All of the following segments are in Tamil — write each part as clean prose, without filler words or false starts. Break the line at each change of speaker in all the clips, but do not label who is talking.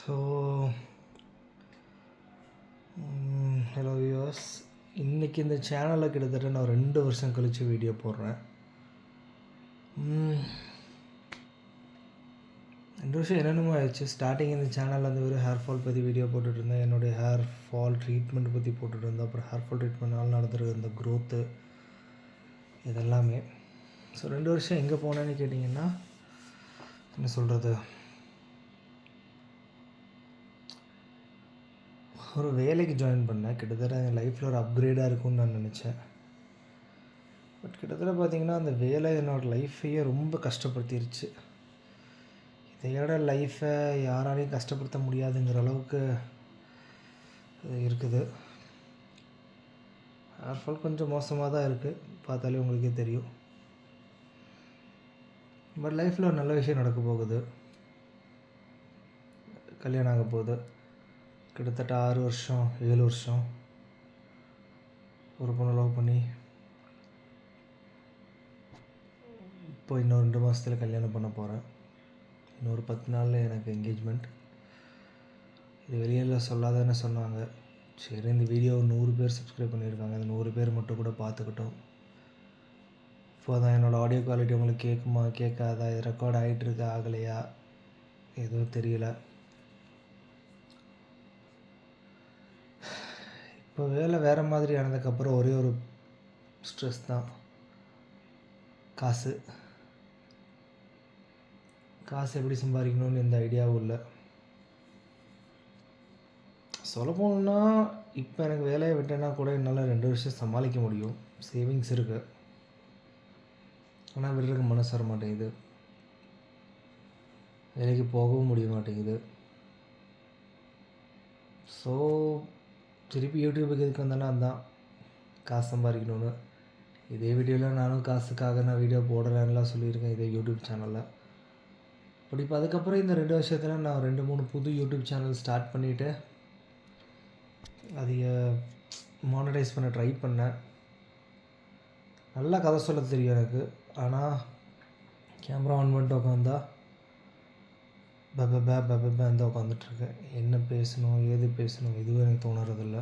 ஸோ ஹலோ வியூவர்ஸ், இன்றைக்கி இந்த சேனலில் கிட்டத்தட்ட நான் 2 வருஷம் கழித்து வீடியோ போடுறேன். 2 வருஷம் என்னென்னமோ ஆயிடுச்சு. ஸ்டார்டிங் இந்த சேனலில் வந்து ஒரு ஹேர் ஃபால் பற்றி வீடியோ போட்டுட்ருந்தேன். என்னுடைய ஹேர் ஃபால் ட்ரீட்மெண்ட் பற்றி போட்டுட்ருந்தேன். அப்புறம் ஹேர் ஃபால் ட்ரீட்மெண்ட்னால நடந்துருக்க இந்த க்ரோத்து இதெல்லாமே. ஸோ 2 வருஷம் எங்கே போனேன்னு கேட்டிங்கன்னா, என்ன சொல்கிறது, ஒரு வேலைக்கு ஜாயின் பண்ணேன். கிட்டத்தட்ட என் லைஃப்பில் ஒரு அப்கிரேடாக இருக்கும்னு நான் நினச்சேன். பட் கிட்டத்தட்ட பார்த்திங்கன்னா அந்த வேலை என்னோடய லைஃப்பையே ரொம்ப கஷ்டப்படுத்திருச்சு. இதையோட லைஃப்பை யாராலையும் கஷ்டப்படுத்த முடியாதுங்கிற அளவுக்கு இருக்குது. ஹேர் ஃபால் கொஞ்சம் மோசமாக தான் இருக்குது, பார்த்தாலே உங்களுக்கே தெரியும். பட் லைஃப்பில் ஒரு நல்ல விஷயம் நடக்க போகுது. கல்யாணம் ஆக போகுது. கிட்டத்தட்ட 6 வருஷம் 7 வருஷம் ஒரு பொண்ணு லவ் பண்ணி இப்போ இன்னும் 2 மாதத்தில் கல்யாணம் பண்ண போகிறேன். இன்னொரு 10 நாளில் எனக்கு என்கேஜ்மெண்ட். இது வெளியில் சொல்லாதன்னு சொன்னாங்க. சரி, இந்த வீடியோ 100 பேர் சப்ஸ்கிரைப் பண்ணியிருக்காங்க. அந்த 100 பேர் மட்டும் கூட பார்த்துக்கிட்டோம். இப்போ தான் என்னோடய ஆடியோ குவாலிட்டி உங்களுக்கு கேட்குமா கேட்காதா, இது ரெக்கார்ட் ஆகிட்டுருக்கா ஆகலையா எதுவும் தெரியல. இப்போ வேலை வேறு மாதிரி ஆனதுக்கப்புறம் ஒரே ஒரு ஸ்ட்ரெஸ் தான், காசு. எப்படி சம்பாதிக்கணும்னு எந்த ஐடியாவும் இல்லை. சொல்ல போகணுன்னா இப்போ எனக்கு வேலையை விட்டேன்னா கூட என்னால் 2 வருஷம் சமாளிக்க முடியும். சேவிங்ஸ் இருக்குது. ஆனால் விடுறதுக்கு மனசு வர மாட்டேங்குது. வேலைக்கு போகவும் முடிய மாட்டேங்குது. ஸோ திருப்பி யூடியூபுக்கு எதுக்கு வந்தேன்னா அதுதான், காசு சம்பாதிக்கணுன்னு. இதே வீடியோவில் நானும் காசுக்காக நான் வீடியோ போடுறேன்லாம் சொல்லியிருக்கேன் இதே யூடியூப் சேனலில். பட் இப்போ அதுக்கப்புறம் இந்த 2 வருஷத்தில் நான் 2-3 புது யூடியூப் சேனல் ஸ்டார்ட் பண்ணிவிட்டு அதை மானிட்டைஸ் பண்ண ட்ரை பண்ணேன். நல்லா கதை சொல்ல தெரியும் எனக்கு. ஆனால் கேமரா ஆன் பண்ணிட்டு உட்காந்தா பப்பேன் தான் உட்காந்துட்ருக்கேன். என்ன பேசணும் ஏது பேசணும் எதுவும் எனக்கு தோணுறதில்ல.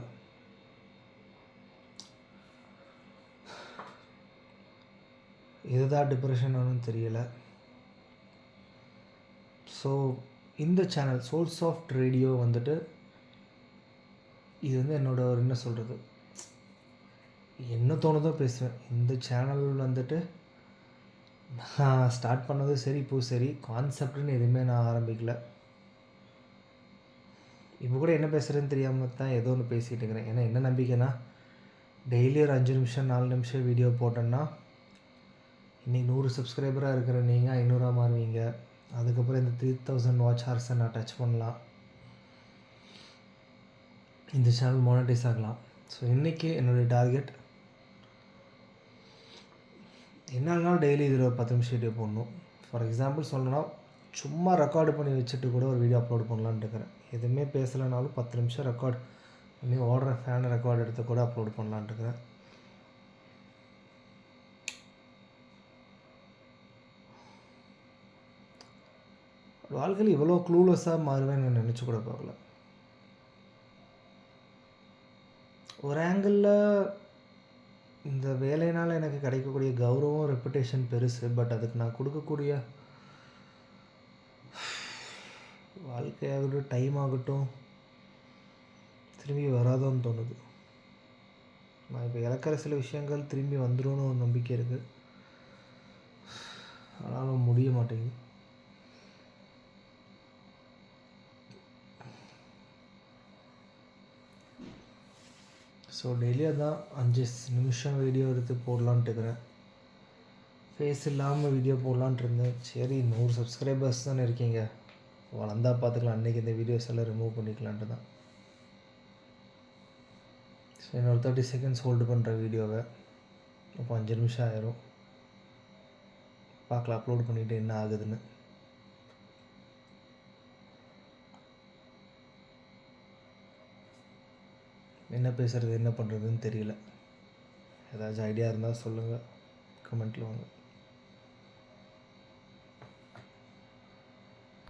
இதுதான் டிப்ரெஷன் ஆனும் தெரியலை. ஸோ இந்த சேனல் சோல் சாஃப்ட் ரேடியோ வந்துட்டு இது வந்து என்னோடய ஒரு என்ன சொல்கிறது, என்ன தோணுதோ பேசுவேன். இந்த சேனல் வந்துட்டு நான் ஸ்டார்ட் பண்ணதும் சரி இப்போது சரி கான்செப்ட்னு எதுவுமே நான் ஆரம்பிக்கல. இப்போ கூட என்ன பேசுகிறேன்னு தெரியாமல் தான் ஏதோ ஒன்று பேசிகிட்டு இருக்கிறேன். ஏன்னா என்ன நம்பிக்கைன்னா, டெய்லி ஒரு 5 நிமிஷம் 4 நிமிஷம் வீடியோ போட்டேன்னா இன்றைக்கி 100 சப்ஸ்கிரைபராக இருக்கிற நீங்கள் 500 மாறுவீங்க. அதுக்கப்புறம் இந்த 3000 வாட்ச் ஹார்ஸை நான் டச் பண்ணலாம். இந்த சேனல் மானிட்டைஸ் ஆகலாம். ஸோ இன்றைக்கி என்னுடைய டார்கெட் என்னன்னாலும் டெய்லி இதில் ஒரு 10 நிமிஷம் வீடியோ போடணும். ஃபார் எக்ஸாம்பிள் சொல்லணும்னா, சும்மா ரெக்கார்டு பண்ணி வச்சுட்டு கூட ஒரு வீடியோ அப்லோட் பண்ணலான்னு இருக்கிறேன். எதுவுமே பேசலைனாலும் 10 நிமிஷம் ரெக்கார்ட் பண்ணி ஓடுற ஃபேனை ரெக்கார்டு எடுத்து கூட அப்லோட் பண்ணலான்னு இருக்கிறேன். வாழ்க்கையில் இவ்வளோ க்ளூலெஸ்ஸாக மாறுவேன்னு நான் நினச்சி கூட பார்க்கல. ஒரு ஆங்கிளில் இந்த வேலையினால் எனக்கு கிடைக்கக்கூடிய கௌரவம் ரெப்புடேஷன் பெருசு. பட் அதுக்கு நான் கொடுக்கக்கூடிய வாழ்க்கையாகட்டும் டைம் ஆகட்டும் திரும்பி வராதோன்னு தோணுது. நான் இப்போ இழக்கிற சில விஷயங்கள் திரும்பி வந்துடும்னு ஒரு நம்பிக்கை இருக்குது. ஆனாலும் முடிய மாட்டேங்குது. ஸோ டெய்லி அதான் 5 நிமிஷம் வீடியோ எடுத்து போடலான்ட்டு இருக்கிறேன். ஃபேஸ் இல்லாமல் வீடியோ போடலான்ட்டு இருந்தேன். சரி, 100 சப்ஸ்கிரைபர்ஸ் தானே இருக்கீங்க, வளர்ந்தா பார்த்துக்கலாம், அன்றைக்கி இந்த வீடியோஸ் எல்லாம் ரிமூவ் பண்ணிக்கலான்ட்டு தான். ஸோ என்னோட 30 செகண்ட்ஸ் ஹோல்டு பண்ணுற வீடியோவை இப்போ 5 நிமிஷம் ஆயிரும். பார்க்கலாம் அப்லோட் பண்ணிவிட்டு என்ன ஆகுதுன்னு. என்ன பேசுகிறது என்ன பண்ணுறதுன்னு தெரியல. ஏதாச்சும் ஐடியா இருந்தால் சொல்லுங்கள், கமெண்ட்டில் வாங்க.